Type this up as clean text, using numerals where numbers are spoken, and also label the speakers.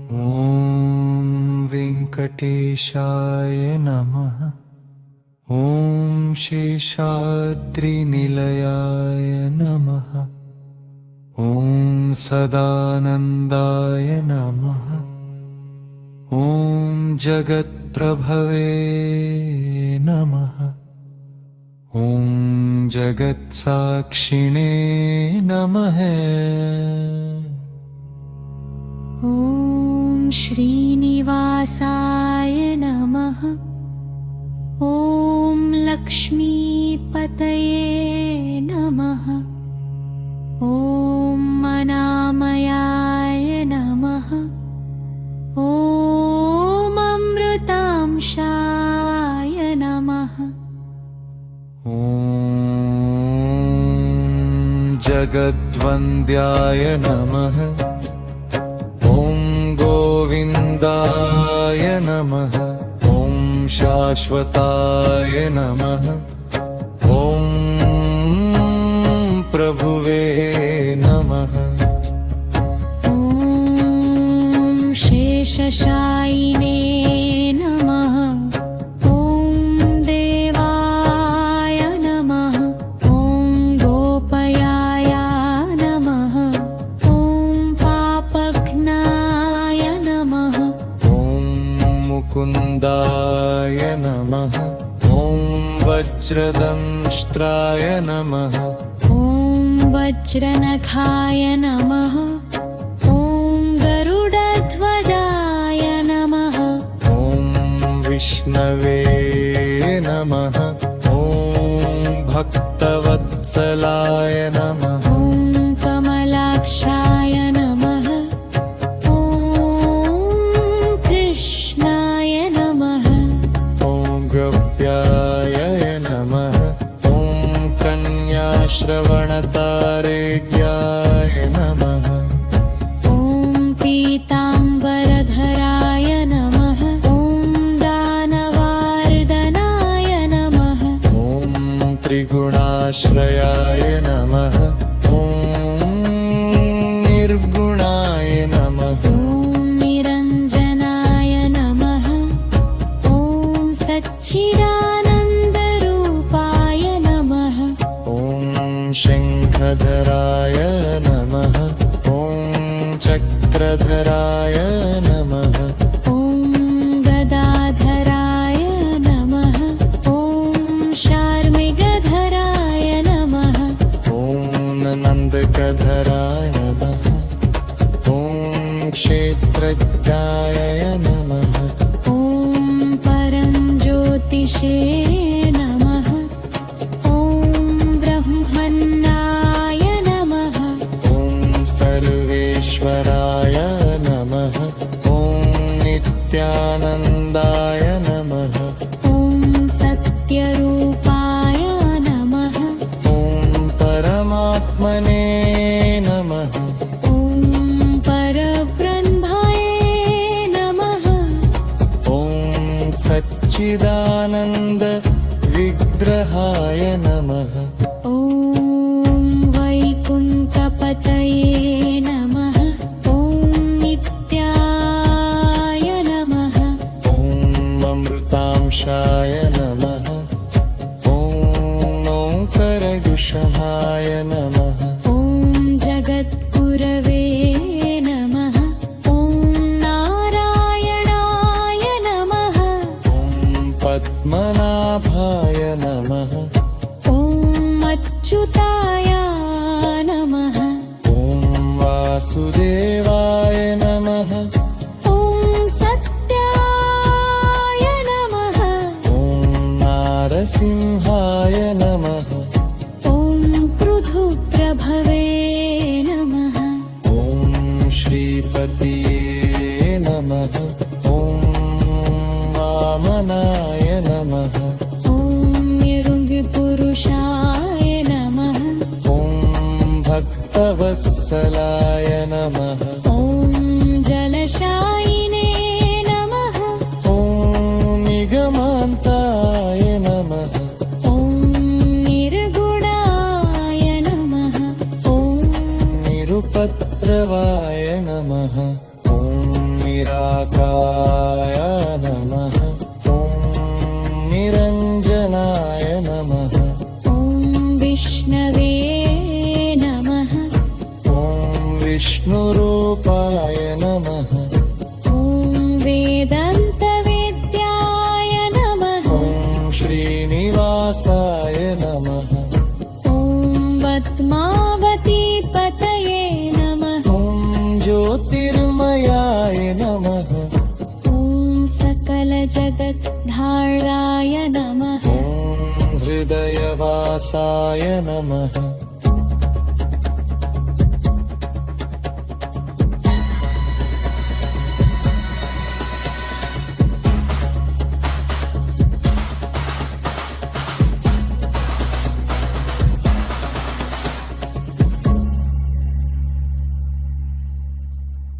Speaker 1: ॐ वेङ्कटेशाय नमः। ॐ शेषाद्रिनिलयाय नमः। ॐ सदानन्दाय नमः। ॐ जगत्प्रभवे नमः। ॐ जगत्साक्षिणे नमः।
Speaker 2: ॐ श्रीनिवासाय नमः। ॐ लक्ष्मीपतये नमः। ॐ अनामयाय नमः। ॐ अमृतांशाय नमः।
Speaker 1: ॐ जगद्वन्द्याय नमः। गोविन्दाय नमः। ॐ शाश्वताय नमः। ॐ प्रभुवे नमः।
Speaker 2: ॐ शेषशायिने नमः। ॐ देवाय नमः। ॐ गोपयाय नमः। ॐ पापघ्नाय नमः।
Speaker 1: ॐ मुकुन्दाय नमः। ॐ वज्रदंष्ट्राय नमः।
Speaker 2: ॐ वज्रनखाय नमः। ॐ गरुडध्वजाय नमः।
Speaker 1: ॐ विष्णवे नमः। ॐ भक्तवत्सलाय नमः।
Speaker 2: ॐ कमलाक्षाय नमः। ॐ कृष्णाय नमः।
Speaker 1: ॐ गव्याय नमः। ॐ कन्याश्रवणतारेड्याय नमः।
Speaker 2: ॐ पीताम्बरधराय नमः। ॐ दानवार्दनाय नमः।
Speaker 1: ॐ त्रिगुणाश्रयाय नमः। ॐ निर्गुणाय नमः।
Speaker 2: ॐ निरञ्जनाय नमः। ॐ सच्चिदानन्दरूपाय नमः।
Speaker 1: ॐ शङ्खधराय नमः। ॐ चक्रधराय नमः।
Speaker 2: ॐ गदाधराय नमः। ॐ शार्ङ्गधराय नमः।
Speaker 1: ॐ नन्दकधराय नमः। ॐ क्षेत्रज्ञाय नमः।
Speaker 2: ॐ परञ्ज्योतिषे नमः। ॐ ब्रह्मन्नाय नमः।
Speaker 1: ॐ सर्वेश्वराय नमः। ॐ नित्यानन्दाय नमः।
Speaker 2: ॐ सत्यरूपाय नमः।
Speaker 1: ॐ परमात्मने नमः।
Speaker 2: ॐ परब्रह्मणे नमः।
Speaker 1: ॐ सच्चिदानन्द विग्रहाय नमः।
Speaker 2: ॐ वैकुण्ठपतये नमः। ॐ नित्याय नमः।
Speaker 1: ॐ अमृतांशाय नमः। ॐ ओङ्कारयुषमाय नमः।
Speaker 2: ॐ जगद्गुरवे नमः। ॐ नारायणाय नमः।
Speaker 1: ॐ पद्मनाभाय नमः।
Speaker 2: ॐ अच्युताय नमः।
Speaker 1: ॐ वासुदेवाय नमः।
Speaker 2: ॐ सत्याय नमः।
Speaker 1: ॐ नारसिंहाय नमः।
Speaker 2: ॐ पृथुप्रभवे नमः।
Speaker 1: ॐ श्रीपतिये नमः। ॐ वामनाय नमः।
Speaker 2: ॐ निरुङ्गिपुरुषाय नमः।
Speaker 1: ॐ भक्तवत्सलाय नमः।
Speaker 2: ॐ जलशायिने नमः।
Speaker 1: ॐ निगमान्ताय नमः।
Speaker 2: ॐ निर्गुणाय नमः। ॐ
Speaker 1: निरुपद्रवाय नमः। ॐ निराकाय नमः ॐ निरञ्जनाय नमः
Speaker 2: ॐ विष्णवे नमः
Speaker 1: ॐ विष्णुरूपाय नमः
Speaker 2: ॐ वेदान्तवेद्याय नमः
Speaker 1: ॐ श्रीनिवासाय नमः
Speaker 2: ॐ पद्मावतीपतये नमः
Speaker 1: ॐ ज्योतिर्मयाय नमः
Speaker 2: ॐ सकलजगद्धाराय नमः
Speaker 1: ॐ हृदयवासाय नमः